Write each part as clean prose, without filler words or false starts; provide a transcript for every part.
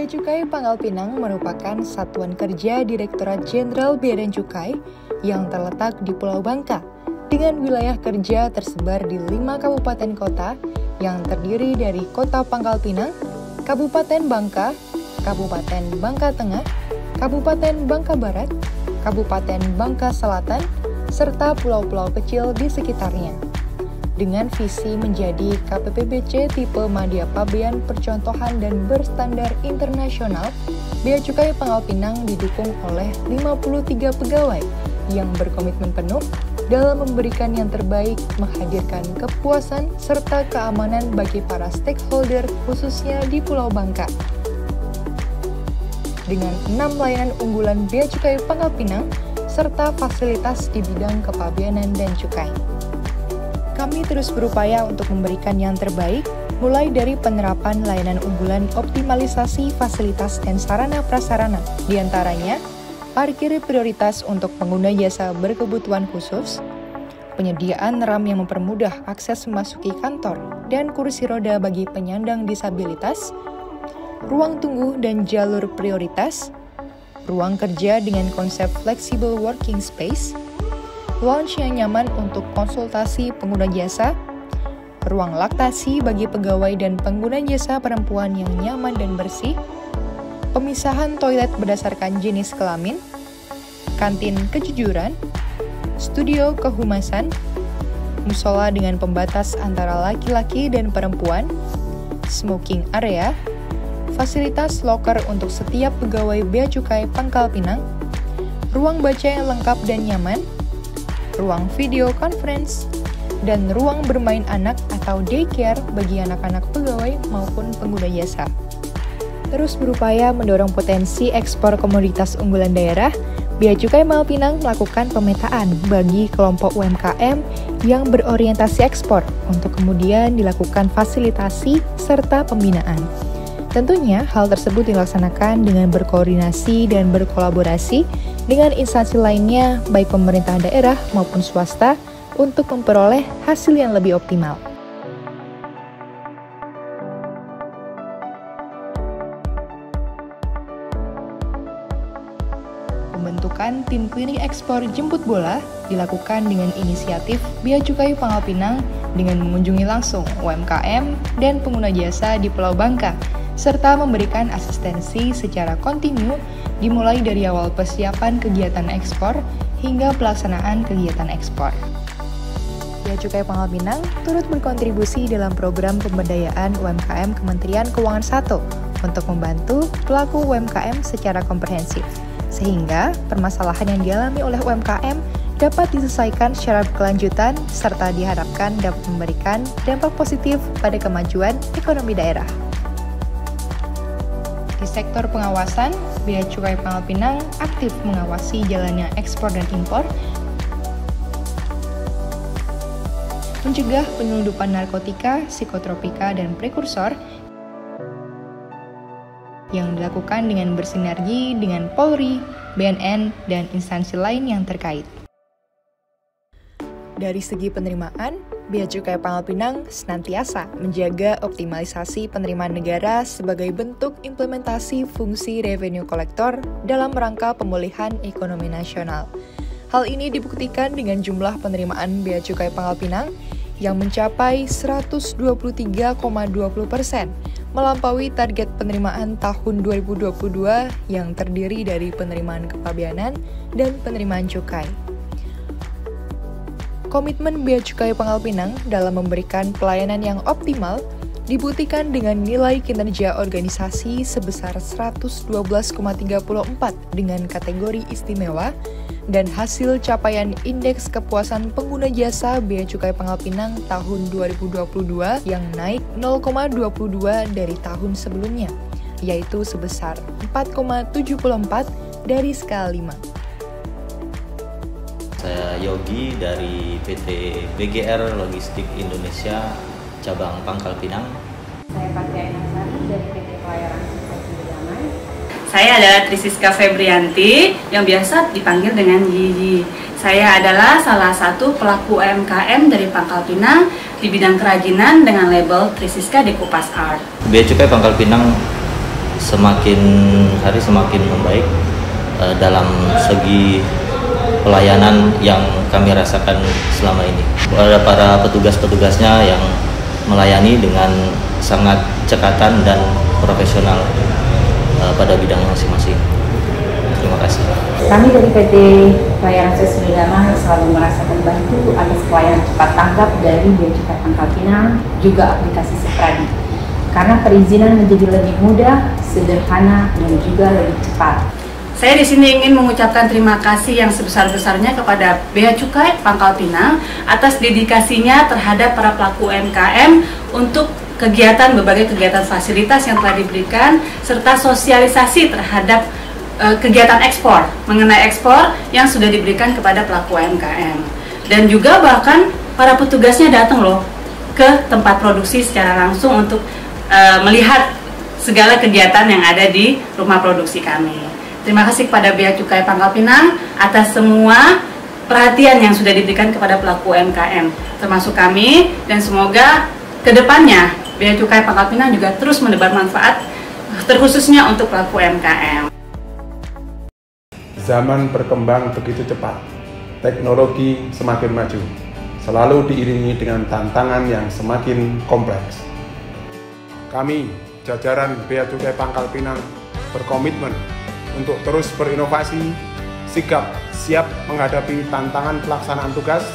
Bea Cukai Pangkal Pinang merupakan satuan kerja Direktorat Jenderal Bea dan Cukai yang terletak di Pulau Bangka dengan wilayah kerja tersebar di 5 kabupaten kota yang terdiri dari Kota Pangkal Pinang, Kabupaten Bangka, Kabupaten Bangka Tengah, Kabupaten Bangka Barat, Kabupaten Bangka Selatan, serta pulau-pulau kecil di sekitarnya. Dengan visi menjadi KPPBC tipe Madya Pabean percontohan dan berstandar internasional, Bea Cukai Pangkal Pinang didukung oleh 53 pegawai yang berkomitmen penuh dalam memberikan yang terbaik, menghadirkan kepuasan serta keamanan bagi para stakeholder khususnya di Pulau Bangka. Dengan 6 layanan unggulan Bea Cukai Pangkal Pinang serta fasilitas di bidang kepabeanan dan cukai. Kami terus berupaya untuk memberikan yang terbaik, mulai dari penerapan layanan unggulan optimalisasi fasilitas dan sarana-prasarana, diantaranya parkir prioritas untuk pengguna jasa berkebutuhan khusus, penyediaan RAM yang mempermudah akses memasuki kantor dan kursi roda bagi penyandang disabilitas, ruang tunggu dan jalur prioritas, ruang kerja dengan konsep flexible working space, lounge yang nyaman untuk konsultasi pengguna jasa, ruang laktasi bagi pegawai dan pengguna jasa perempuan yang nyaman dan bersih, pemisahan toilet berdasarkan jenis kelamin, kantin kejujuran, studio kehumasan, musola dengan pembatas antara laki-laki dan perempuan, smoking area, fasilitas loker untuk setiap pegawai Bea Cukai Pangkal Pinang, ruang baca yang lengkap dan nyaman, ruang video conference, dan ruang bermain anak atau daycare bagi anak-anak pegawai maupun pengguna jasa. Terus berupaya mendorong potensi ekspor komoditas unggulan daerah, Bea Cukai Pangkal Pinang melakukan pemetaan bagi kelompok UMKM yang berorientasi ekspor untuk kemudian dilakukan fasilitasi serta pembinaan. Tentunya hal tersebut dilaksanakan dengan berkoordinasi dan berkolaborasi dengan instansi lainnya baik pemerintah daerah maupun swasta untuk memperoleh hasil yang lebih optimal. Pembentukan tim klinik ekspor jemput bola dilakukan dengan inisiatif Bea Cukai Pangkal Pinang dengan mengunjungi langsung UMKM dan pengguna jasa di Pulau Bangka, serta memberikan asistensi secara kontinu dimulai dari awal persiapan kegiatan ekspor hingga pelaksanaan kegiatan ekspor. Bea Cukai Pangkal Pinang turut berkontribusi dalam program pemberdayaan UMKM Kementerian Keuangan 1 untuk membantu pelaku UMKM secara komprehensif, sehingga permasalahan yang dialami oleh UMKM dapat diselesaikan secara berkelanjutan serta diharapkan dapat memberikan dampak positif pada kemajuan ekonomi daerah. Di sektor pengawasan, Bea Cukai Pangkal Pinang aktif mengawasi jalannya ekspor dan impor, mencegah penyelundupan narkotika, psikotropika, dan prekursor yang dilakukan dengan bersinergi dengan Polri, BNN, dan instansi lain yang terkait. Dari segi penerimaan, Bea Cukai Pangkal Pinang senantiasa menjaga optimalisasi penerimaan negara sebagai bentuk implementasi fungsi revenue collector dalam rangka pemulihan ekonomi nasional. Hal ini dibuktikan dengan jumlah penerimaan Bea Cukai Pangkal Pinang yang mencapai 123,20%, melampaui target penerimaan tahun 2022 yang terdiri dari penerimaan kepabeanan dan penerimaan cukai. Komitmen Bea Cukai Pangkal Pinang dalam memberikan pelayanan yang optimal dibuktikan dengan nilai kinerja organisasi sebesar 112,34 dengan kategori istimewa dan hasil capaian indeks kepuasan pengguna jasa Bea Cukai Pangkal Pinang tahun 2022 yang naik 0,22 dari tahun sebelumnya, yaitu sebesar 4,74 dari skala 5. Saya Yogi dari PT BGR Logistik Indonesia cabang Pangkal Pinang. Saya Patria Inasari dari PT Pelayaran Sukses Damai. Saya adalah Trisiska Febrianti yang biasa dipanggil dengan Gigi. Saya adalah salah satu pelaku UMKM dari Pangkal Pinang di bidang kerajinan dengan label Trisiska Decoupage Art. Bea Cukai Pangkal Pinang semakin hari semakin membaik dalam segi pelayanan yang kami rasakan selama ini. Ada para petugas-petugasnya yang melayani dengan sangat cekatan dan profesional pada bidang masing-masing. Terima kasih. Kami dari PT Pelayaran Sosial Damai selalu merasa terbantu atas pelayanan cepat tanggap dari Bea Cukai Pangkal Pinang, juga aplikasi Sepradi. Karena perizinan menjadi lebih mudah, sederhana, dan juga lebih cepat. Saya di sini ingin mengucapkan terima kasih yang sebesar-besarnya kepada Bea Cukai Pangkal Pinang atas dedikasinya terhadap para pelaku UMKM untuk berbagai kegiatan fasilitas yang telah diberikan, serta sosialisasi terhadap kegiatan ekspor, mengenai ekspor yang sudah diberikan kepada pelaku UMKM. Dan juga bahkan para petugasnya datang loh ke tempat produksi secara langsung untuk melihat segala kegiatan yang ada di rumah produksi kami. Terima kasih kepada Bea Cukai Pangkal Pinang atas semua perhatian yang sudah diberikan kepada pelaku UMKM, termasuk kami, dan semoga kedepannya Bea Cukai Pangkal Pinang juga terus menebar manfaat, terkhususnya untuk pelaku UMKM. Zaman berkembang begitu cepat, teknologi semakin maju, selalu diiringi dengan tantangan yang semakin kompleks. Kami, jajaran Bea Cukai Pangkal Pinang, berkomitmen untuk terus berinovasi, sigap siap menghadapi tantangan pelaksanaan tugas,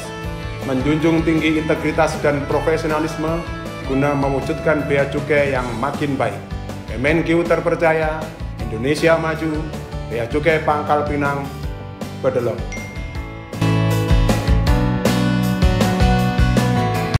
menjunjung tinggi integritas dan profesionalisme guna mewujudkan Bea Cukai yang makin baik. Kemenkeu terpercaya, Indonesia maju, Bea Cukai Pangkal Pinang, bedelok.